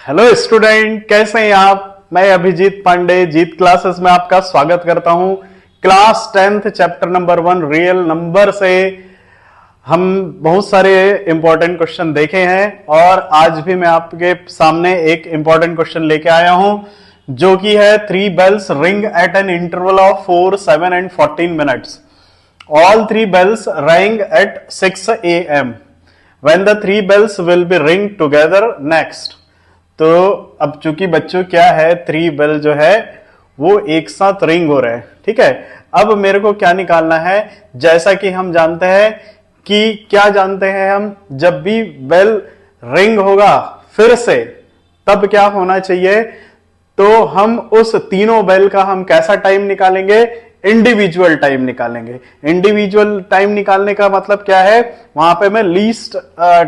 Hello student, कैसे हैं आप। मैं अभिजीत पांडे जीत क्लासेस में आपका स्वागत करता हूं। Class 10th chapter number 1 real number से हम बहुत सारे इंपॉर्टेंट क्वेश्चन देखे हैं और आज भी मैं आपके सामने एक इंपॉर्टेंट क्वेश्चन लेके आया हूं जो कि है 3 bells ring at an interval of 4, 7 and 14 minutes. All 3 bells rang at 6 a.m. When the 3 bells will be ring together next. तो अब चूंकि बच्चों क्या है 3 बेल जो है वो एक साथ रिंग हो रहे हैं, ठीक है। अब मेरे को क्या निकालना है, जैसा कि हम जानते हैं कि क्या जानते हैं हम, जब भी बेल रिंग होगा फिर से तब क्या होना चाहिए, तो हम उस तीनों बेल का हम कैसा टाइम निकालेंगे, इंडिविजुअल टाइम निकालेंगे। इंडिविजुअल टाइम निकालने का मतलब क्या है, वहां पे मैं लीस्ट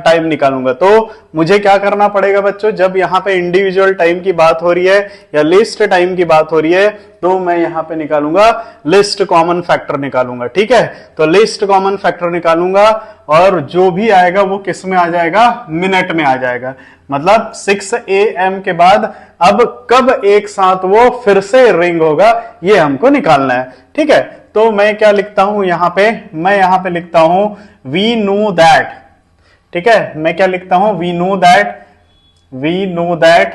टाइम निकालूंगा। तो मुझे क्या करना पड़ेगा बच्चों, जब यहां पे इंडिविजुअल टाइम की बात हो रही है या लिस्ट टाइम की बात हो रही है तो मैं यहां पे निकालूंगा लिस्ट कॉमन फैक्टर निकालूंगा, ठीक है। तो लिस्ट कॉमन फैक्टर निकालूंगा और जो भी आएगा वो किस में आ जाएगा, मिनट में आ जाएगा। मतलब 6 AM के बाद अब कब एक साथ वो फिर से रिंग होगा ये हमको निकालना है, ठीक है। तो मैं क्या लिखता हूं यहां पे, मैं यहां पे लिखता हूं वी नो दैट, ठीक है। मैं क्या लिखता हूं, we know that, we know that,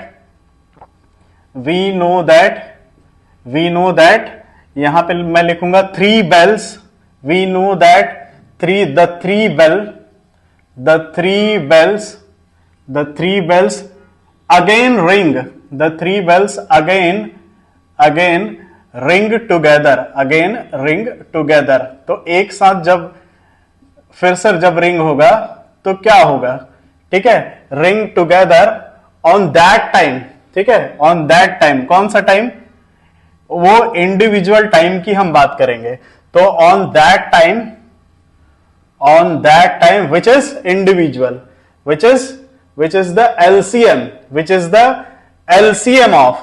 we know that, we know that, यहां पे मैं लिखूंगा 3 bells, we know that the three bells again ring, the 3 bells again ring together, again ring together। तो एक साथ जब फिर से जब रिंग होगा तो क्या होगा, ठीक है, ring together on that time, ठीक है। ऑन दैट टाइम, कौन सा टाइम, वो इंडिविजुअल टाइम की हम बात करेंगे। तो on that time which is individual, which is the LCM, which is the LCM of,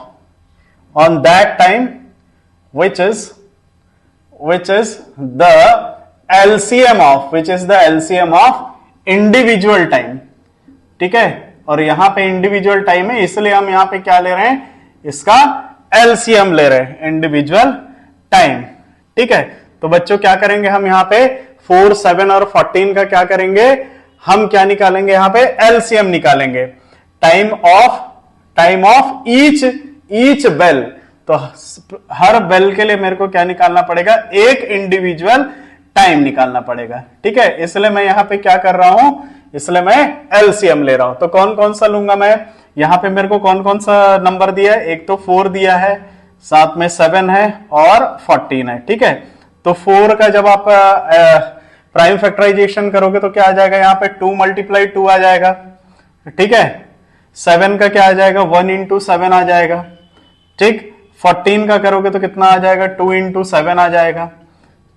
on that time which is the LCM of, which is the LCM of individual time, ठीक है। और यहां पे इंडिविजुअल टाइम है इसलिए हम यहां पे क्या ले रहे हैं, इसका LCM ले रहे हैं, इंडिविजुअल टाइम, ठीक है। तो बच्चों क्या करेंगे हम यहां पे 4, 7 और 14 का क्या करेंगे, हम क्या निकालेंगे यहां पे, एलसीएम निकालेंगे। टाइम ऑफ ईच बेल, तो हर बेल के लिए मेरे को क्या निकालना पड़ेगा, एक इंडिविजुअल टाइम निकालना पड़ेगा, ठीक है। इसलिए मैं यहां पे क्या कर रहा हूं, इसलिए मैं एलसीएम ले रहा हूं। तो कौन कौन सा लूंगा मैं, यहां पे मेरे को कौन कौन सा नंबर दिया है, एक तो 4 दिया है, साथ में 7 है और 14 है, ठीक है। तो 4 का जब आप प्राइम फैक्टराइजेशन करोगे तो क्या आ जाएगा, यहां पे 2 × 2 आ जाएगा, ठीक है। 7 का क्या आ जाएगा, 1 × 7 आ जाएगा, ठीक। 14 का करोगे तो कितना आ जाएगा, 2 × 7 आ जाएगा,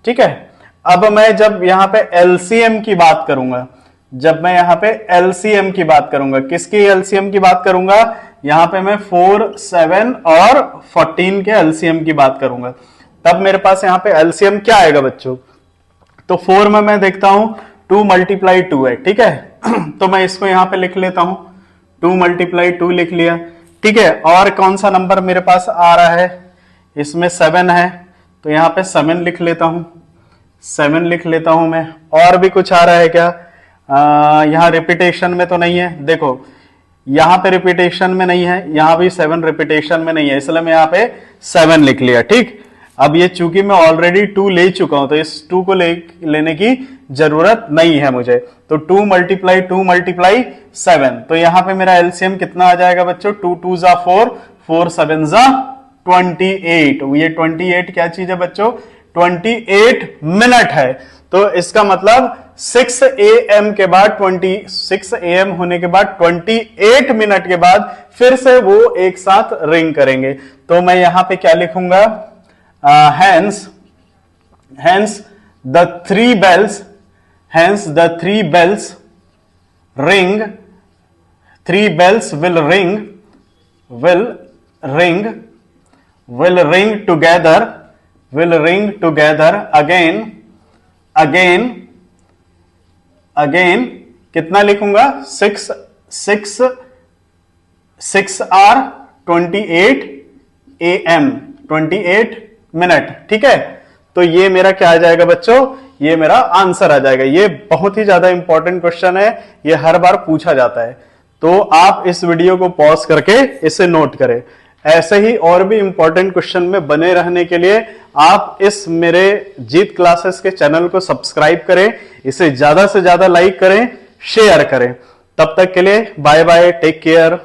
ठीक है। अब मैं जब यहां पे एलसीएम की बात करूंगा, जब मैं यहां पे एलसीएम की बात करूंगा, किसकी एलसीएम की बात करूंगा, यहां पे मैं 4, 7 और 14 के एलसीएम की बात करूंगा, तब मेरे पास यहां पे एलसीएम क्या आएगा बच्चों। तो 4 में मैं देखता हूं 2 × 2 है, ठीक है। तो मैं इसको यहां पे लिख लेता हूं, 2 × 2 लिख लिया, ठीक है। और कौन सा नंबर मेरे पास आ रहा है, इसमें 7 है, तो यहां पे 7 लिख लेता हूं, 7 लिख लेता हूं मैं। और भी कुछ आ रहा है क्या, यहां रिपीटेशन में तो नहीं है, देखो यहां पे रिपीटेशन में नहीं है, यहां भी 7 रिपीटेशन में नहीं है, इसलिए मैं यहां पे 7 लिख लिया, ठीक। अब ये चूंकि मैं ऑलरेडी 2 ले चुका हूं तो इस 2 को लेने की जरूरत नहीं है मुझे। तो 2 × 2 × 7, तो यहां पे मेरा एलसीएम कितना आ जाएगा बच्चों, 2 × 2 = 4, 4 × 7 = 28। ये 28 क्या चीज है बच्चों, 28 मिनट है। तो इसका मतलब 6 AM के बाद 6 AM होने के बाद 28 मिनट के बाद फिर से वो एक साथ रिंग करेंगे। तो मैं यहां पे क्या लिखूंगा, hence the 3 bells ring, 3 bells will ring together again कितना लिखूंगा, 6 6:28 AM 28 मिनट। ठीक है, तो ये मेरा क्या आ जाएगा बच्चों, ये मेरा आंसर आ जाएगा। ये बहुत ही ज्यादा इंपॉर्टेंट क्वेश्चन है, ये हर बार पूछा जाता है, तो आप इस वीडियो को पॉज करके इसे नोट करें। ऐसे ही और भी इंपॉर्टेंट क्वेश्चन में बने रहने के लिए आप इस मेरे जीत क्लासेस के चैनल को सब्सक्राइब करें, इसे ज्यादा से ज्यादा लाइक करें, शेयर करें। तब तक के लिए बाय बाय, टेक केयर।